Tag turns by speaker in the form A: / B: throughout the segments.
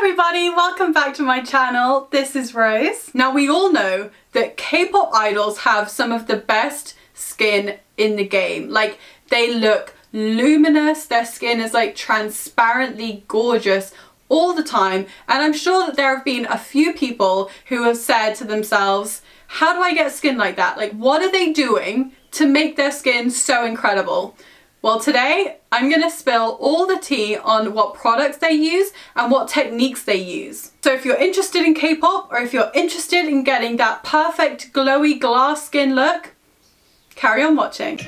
A: everybody, welcome back to my channel. This is Rose. Now we all know that K-pop idols have some of the best skin in the game. Like, they look luminous, their skin is like transparently gorgeous all the time, and I'm sure that there have been a few people who have said to themselves, how do I get skin like that? Like, what are they doing to make their skin so incredible? Well, today I'm gonna spill all the tea on what products they use and what techniques they use. So if you're interested in K-pop, or if you're interested in getting that perfect glowy glass skin look, carry on watching.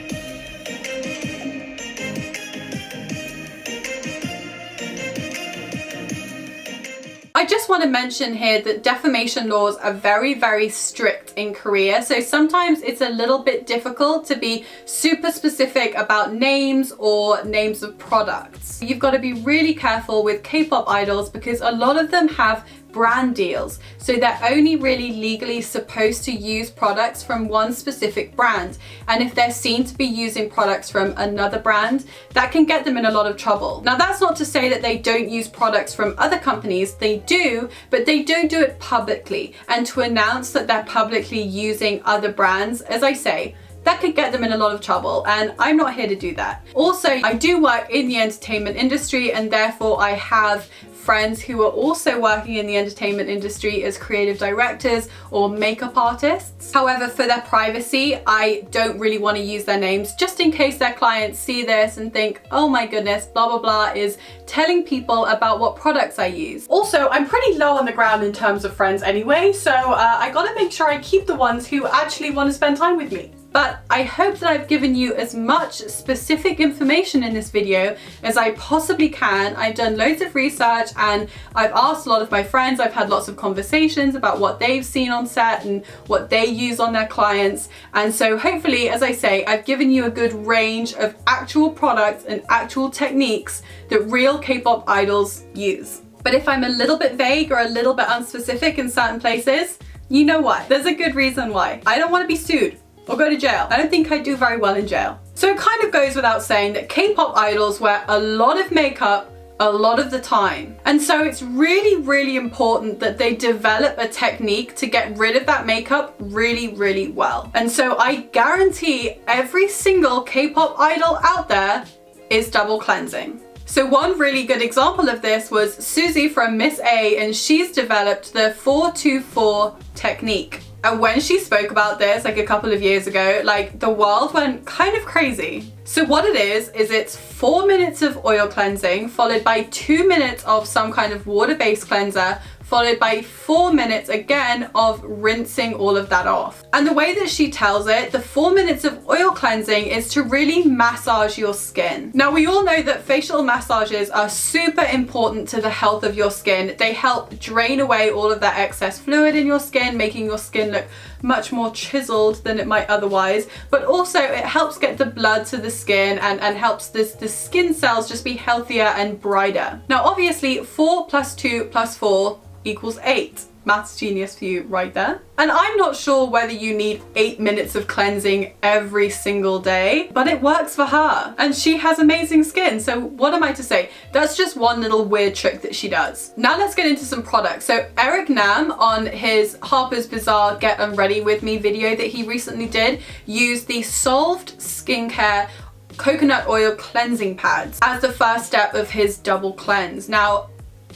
A: I just want to mention here that defamation laws are very, very strict in Korea. So sometimes it's a little bit difficult to be super specific about names or names of products. You've got to be really careful with K-pop idols because a lot of them have brand deals. So they're only really legally supposed to use products from one specific brand. And if they're seen to be using products from another brand, that can get them in a lot of trouble. Now, that's not to say that they don't use products from other companies. They do, but they don't do it publicly. And to announce that they're publicly using other brands, as I say, that could get them in a lot of trouble, and I'm not here to do that. Also, I do work in the entertainment industry, and therefore I have friends who are also working in the entertainment industry as creative directors or makeup artists. However, for their privacy, I don't really want to use their names, just in case their clients see this and think, oh my goodness, blah blah blah is telling people about what products I use. Also, I'm pretty low on the ground in terms of friends anyway, so I gotta make sure I keep the ones who actually want to spend time with me. But I hope that I've given you as much specific information in this video as I possibly can. I've done loads of research and I've asked a lot of my friends. I've had lots of conversations about what they've seen on set and what they use on their clients. And so hopefully, as I say, I've given you a good range of actual products and actual techniques that real K-pop idols use. But if I'm a little bit vague or a little bit unspecific in certain places, you know why. There's a good reason why. I don't want to be sued or go to jail. I don't think I do very well in jail. So it kind of goes without saying that K-pop idols wear a lot of makeup a lot of the time. And so it's really, really important that they develop a technique to get rid of that makeup really, really well. And so I guarantee every single K-pop idol out there is double cleansing. So one really good example of this was Suzy from Miss A, and she's developed the 4-2-4 technique. And when she spoke about this like a couple of years ago, like the world went kind of crazy. So what it is it's 4 minutes of oil cleansing followed by 2 minutes of some kind of water-based cleanser, followed by 4 minutes again of rinsing all of that off. And the way that she tells it, the 4 minutes of oil cleansing is to really massage your skin. Now, we all know that facial massages are super important to the health of your skin. They help drain away all of that excess fluid in your skin, making your skin look much more chiseled than it might otherwise. But also it helps get the blood to the skin and helps the skin cells just be healthier and brighter. Now, obviously 4 + 2 + 4 = 8. Maths genius for you right there. And I'm not sure whether you need 8 minutes of cleansing every single day, but it works for her. And she has amazing skin, so what am I to say? That's just one little weird trick that she does. Now let's get into some products. So Eric Nam, on his Harper's Bazaar Get Unready With Me video that he recently did, used the Solved Skincare coconut oil cleansing pads as the first step of his double cleanse. Now,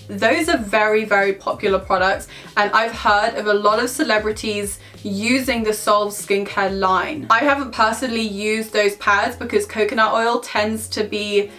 A: those are very, very popular products, and I've heard of a lot of celebrities using the Solved Skincare line. I haven't personally used those pads because coconut oil tends to be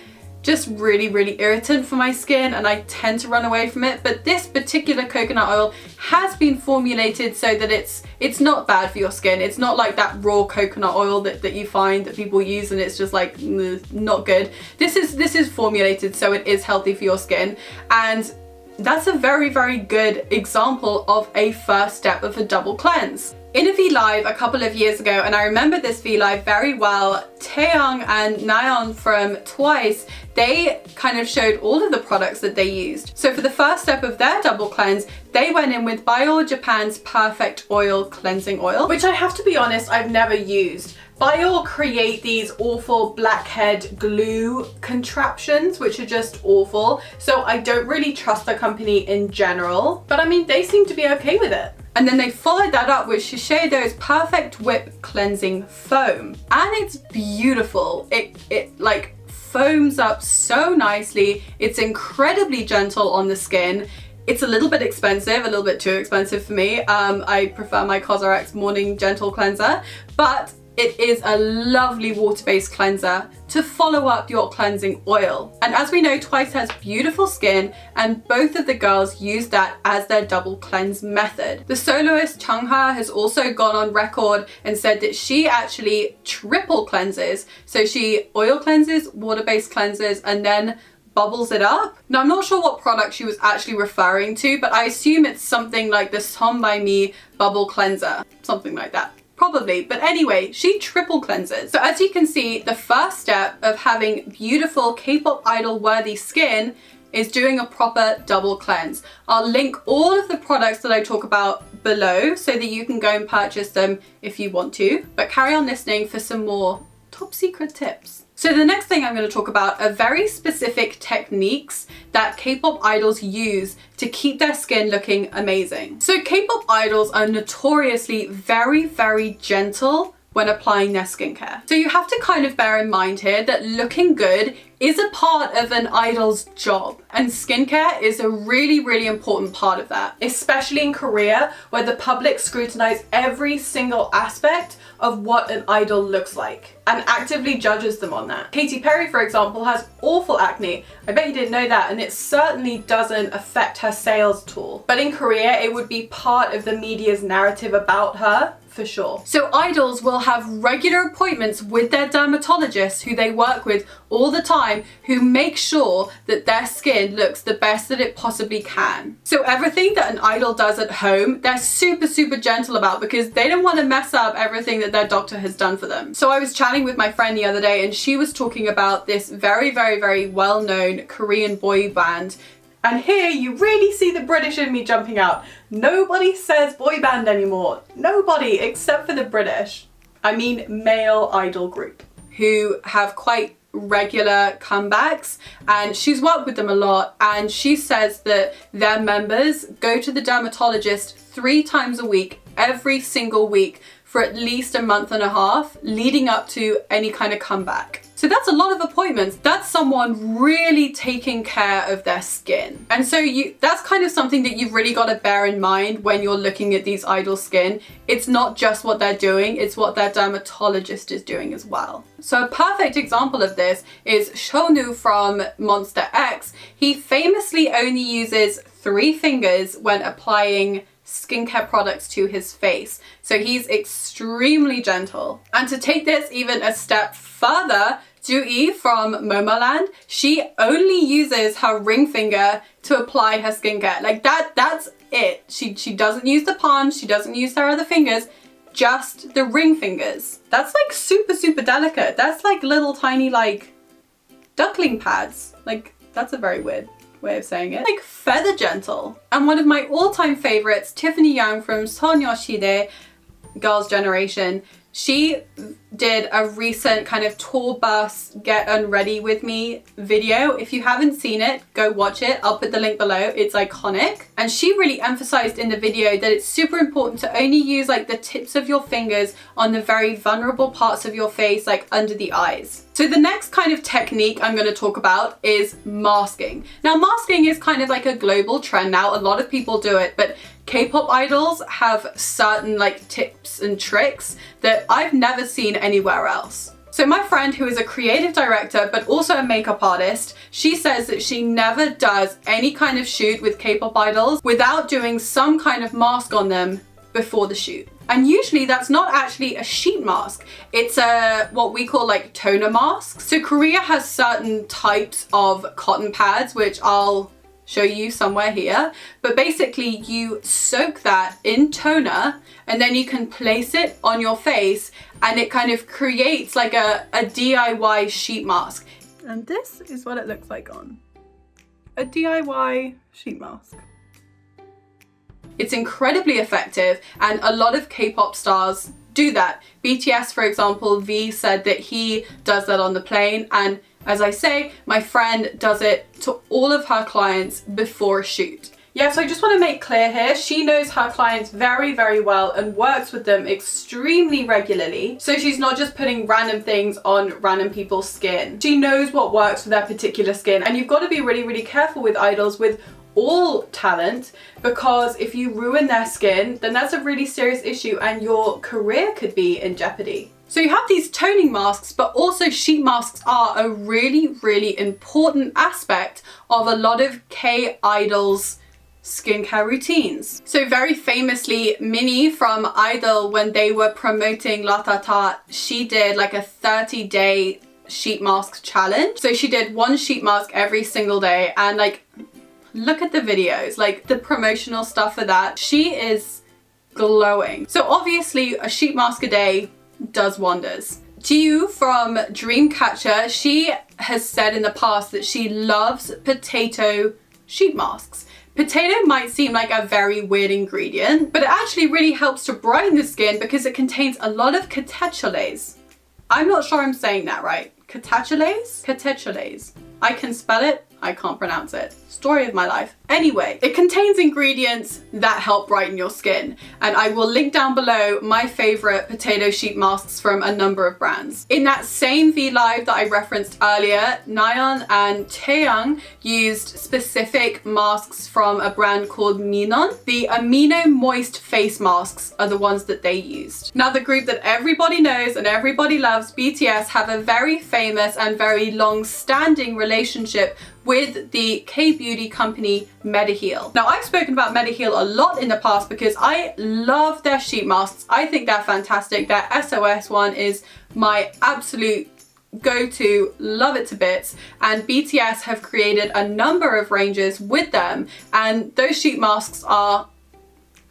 A: just really, really irritant for my skin and I tend to run away from it. But this particular coconut oil has been formulated so that it's not bad for your skin. It's not like that raw coconut oil that you find that people use and it's just like not good. This is formulated so it is healthy for your skin, and that's a very, very good example of a first step of a double cleanse. in a V Live a couple of years ago, and I remember this V Live very well, Taeyong and Nayeon from Twice, they kind of showed all of the products that they used. So for the first step of their double cleanse, they went in with Biore Japan's Perfect Oil Cleansing Oil, which I have to be honest, I've never used. Biore create these awful blackhead glue contraptions, which are just awful. So I don't really trust the company in general, but I mean, they seem to be okay with it. And then they followed that up with Shiseido's Perfect Whip Cleansing Foam. And it's beautiful. It like foams up so nicely. It's incredibly gentle on the skin. It's a little bit expensive, a little bit too expensive for me. I prefer my COSRX Morning Gentle Cleanser, but it is a lovely water-based cleanser to follow up your cleansing oil. And as we know, Twice has beautiful skin, and both of the girls use that as their double cleanse method. The soloist Chungha has also gone on record and said that she actually triple cleanses. So she oil cleanses, water-based cleanses, and then bubbles it up. Now, I'm not sure what product she was actually referring to, but I assume it's something like the Som by Me Bubble Cleanser, something like that. Probably, but anyway, she triple cleanses. So as you can see, the first step of having beautiful K-pop idol worthy skin is doing a proper double cleanse. I'll link all of the products that I talk about below so that you can go and purchase them if you want to, but carry on listening for some more top secret tips. So the next thing I'm going to talk about are very specific techniques that K-pop idols use to keep their skin looking amazing. So K-pop idols are notoriously very, very gentle when applying their skincare. So you have to kind of bear in mind here that looking good is a part of an idol's job, and skincare is a really, really important part of that, especially in Korea, where the public scrutinize every single aspect of what an idol looks like and actively judges them on that. Katy Perry, for example, has awful acne. I bet you didn't know that, and it certainly doesn't affect her sales at all. But in Korea, it would be part of the media's narrative about her, for sure. So idols will have regular appointments with their dermatologists who they work with all the time, who make sure that their skin looks the best that it possibly can. So everything that an idol does at home, they're super, super gentle about, because they don't want to mess up everything that their doctor has done for them. So I was chatting with my friend the other day, and she was talking about this very, very, very well-known Korean boy band. And here you really see the British in me jumping out. Nobody says boy band anymore. Nobody, except for the British. I mean male idol group, who have quite regular comebacks, and she's worked with them a lot, and she says that their members go to the dermatologist 3 times a week, every single week, for at least a month and a half leading up to any kind of comeback. So that's a lot of appointments. That's someone really taking care of their skin. And so that's kind of something that you've really got to bear in mind when you're looking at these idol skin. It's not just what they're doing, it's what their dermatologist is doing as well. So a perfect example of this is Shonu from Monsta X. He famously only uses 3 fingers when applying skincare products to his face. So he's extremely gentle. And to take this even a step further, Dui from Momoland, she only uses her ring finger to apply her skincare. Like that's it. She doesn't use the palms, she doesn't use her other fingers, just the ring fingers. That's like super, super delicate. That's like little tiny like duckling pads. Like that's a very weird way of saying it. Like feather gentle. And one of my all-time favorites, Tiffany Young from Sonyeoshide, Girls' Generation, she did a recent kind of tour bus get unready with me video. If you haven't seen it, go watch it. I'll put the link below. It's iconic. And she really emphasized in the video that it's super important to only use like the tips of your fingers on the very vulnerable parts of your face, like under the eyes. So the next kind of technique I'm going to talk about is masking. Now, masking is kind of like a global trend now. A lot of people do it, but K-pop idols have certain like tips and tricks that I've never seen anywhere else. So my friend, who is a creative director but also a makeup artist, she says that she never does any kind of shoot with K-pop idols without doing some kind of mask on them before the shoot. And usually that's not actually a sheet mask. It's a what we call like toner mask. So Korea has certain types of cotton pads, which I'll show you somewhere here, but basically you soak that in toner and then you can place it on your face and it kind of creates like a DIY sheet mask. And this is what it looks like on. A DIY sheet mask. It's incredibly effective and a lot of K-pop stars do that. BTS, for example, V said that he does that on the plane, and as I say, my friend does it to all of her clients before a shoot. Yeah, so I just want to make clear here, she knows her clients very, very well and works with them extremely regularly. So she's not just putting random things on random people's skin. She knows what works for their particular skin, and you've got to be really, really careful with idols, with all talent, because if you ruin their skin, then that's a really serious issue and your career could be in jeopardy. So you have these toning masks, but also sheet masks are a really, really important aspect of a lot of K-idols' skincare routines. So very famously, Minnie from Idol, when they were promoting La Ta Ta, she did like a 30-day sheet mask challenge. So she did one sheet mask every single day, and like, look at the videos, like the promotional stuff for that. She is glowing. So obviously a sheet mask a day does wonders. Jiu from Dreamcatcher, she has said in the past that she loves potato sheet masks. Potato might seem like a very weird ingredient, but it actually really helps to brighten the skin because it contains a lot of catecholates. I'm not sure I'm saying that right. Catecholates? Catecholates. I can spell it, I can't pronounce it. Story of my life. Anyway, it contains ingredients that help brighten your skin, and I will link down below my favorite potato sheet masks from a number of brands. In that same V Live that I referenced earlier, Nayeon and Taeyang used specific masks from a brand called Minon. The Amino Moist face masks are the ones that they used. Now, the group that everybody knows and everybody loves, BTS, have a very famous and very long-standing relationship with the K-beauty company Mediheal. Now, I've spoken about Mediheal a lot in the past because I love their sheet masks. I think they're fantastic. Their SOS one is my absolute go-to, love it to bits, and BTS have created a number of ranges with them, and those sheet masks are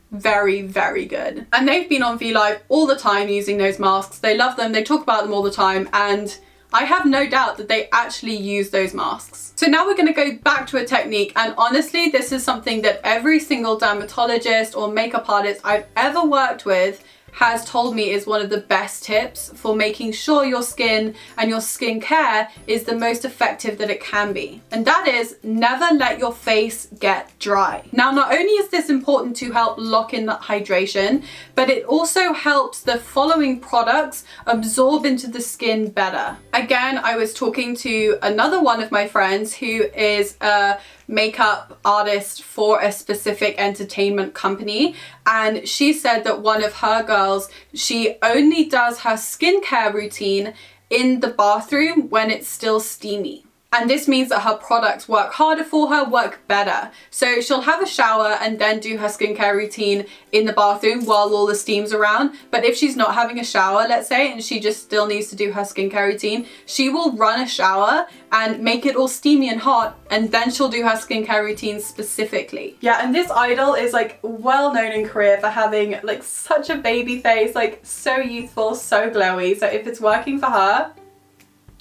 A: very, very good. And they've been on V Live all the time using those masks. They love them, they talk about them all the time, and I have no doubt that they actually use those masks. So now we're going to go back to a technique, and honestly, this is something that every single dermatologist or makeup artist I've ever worked with has told me is one of the best tips for making sure your skin and your skincare is the most effective that it can be. And that is, never let your face get dry. Now, not only is this important to help lock in that hydration, but it also helps the following products absorb into the skin better. Again, I was talking to another one of my friends who is a makeup artist for a specific entertainment company, and she said that one of her girls, she only does her skincare routine in the bathroom when it's still steamy. And this means that her products work harder for her, work better. So she'll have a shower and then do her skincare routine in the bathroom while all the steam's around. But if she's not having a shower, let's say, and she just still needs to do her skincare routine, she will run a shower and make it all steamy and hot, and then she'll do her skincare routine specifically. Yeah, and this idol is like well known in Korea for having like such a baby face, like so youthful, so glowy. So if it's working for her,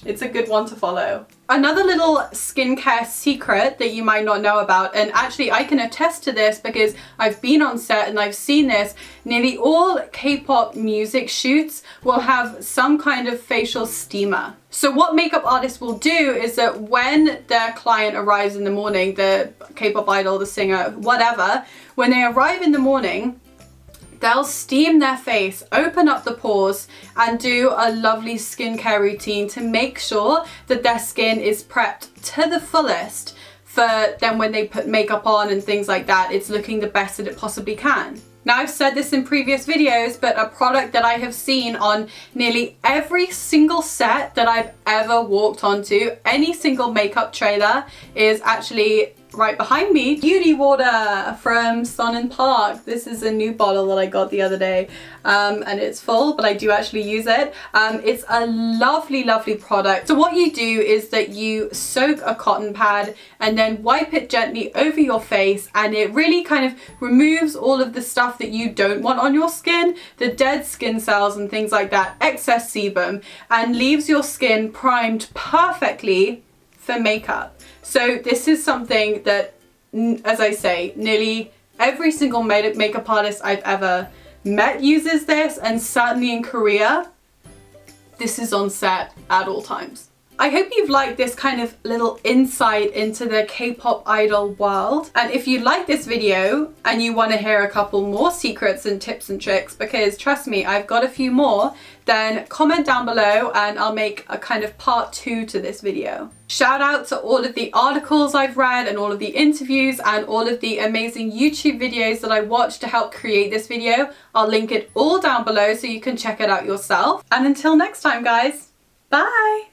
A: it's a good one to follow. Another little skincare secret that you might not know about, and actually I can attest to this because I've been on set and I've seen this, nearly all K-pop music shoots will have some kind of facial steamer. So what makeup artists will do is that when their client arrives in the morning, the K-pop idol, the singer, whatever, when they arrive in the morning, they'll steam their face, open up the pores, and do a lovely skincare routine to make sure that their skin is prepped to the fullest for then when they put makeup on and things like that, it's looking the best that it possibly can. Now, I've said this in previous videos, but a product that I have seen on nearly every single set that I've ever walked onto, any single makeup trailer, is actually right behind me, beauty water from Sun & Park. This is a new bottle that I got the other day, and it's full, but I do actually use it. It's a lovely, lovely product. So what you do is that you soak a cotton pad and then wipe it gently over your face, and it really kind of removes all of the stuff that you don't want on your skin, the dead skin cells and things like that, excess sebum, and leaves your skin primed perfectly for makeup. So this is something that, as I say, nearly every single makeup artist I've ever met uses this, and certainly in Korea, this is on set at all times. I hope you've liked this kind of little insight into the K-pop idol world. And if you like this video and you want to hear a couple more secrets and tips and tricks, because trust me, I've got a few more, then comment down below and I'll make a kind of part 2 to this video. Shout out to all of the articles I've read and all of the interviews and all of the amazing YouTube videos that I watched to help create this video. I'll link it all down below so you can check it out yourself. And until next time, guys, bye!